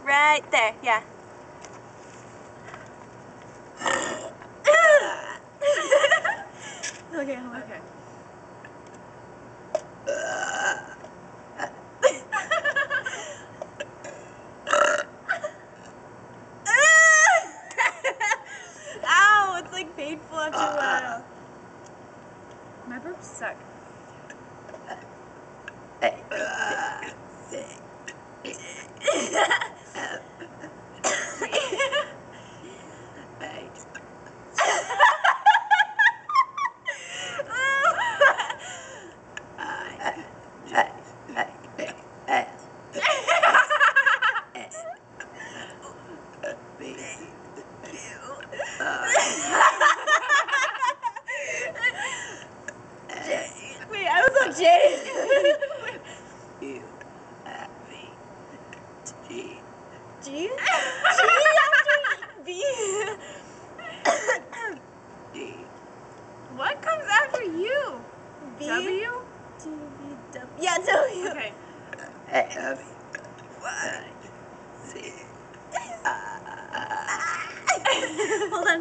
Right there, yeah. Okay, hold on. Okay. Ow, it's like painful after a while. My burps suck. Wait, I was on J. G? G after B? What comes after you? B? W? T, B, W. Yeah, W. Okay. Hold on.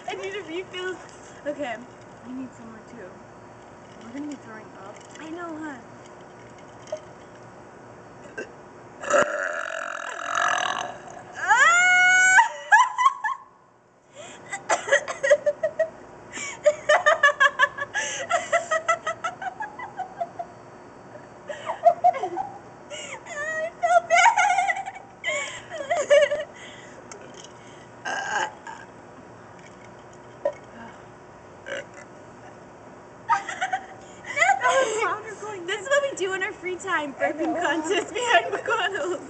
I need to refill. Okay. I need some more too. We're gonna be throwing up. I know, huh? This is what we do in our free time, burping contest behind McConnell's.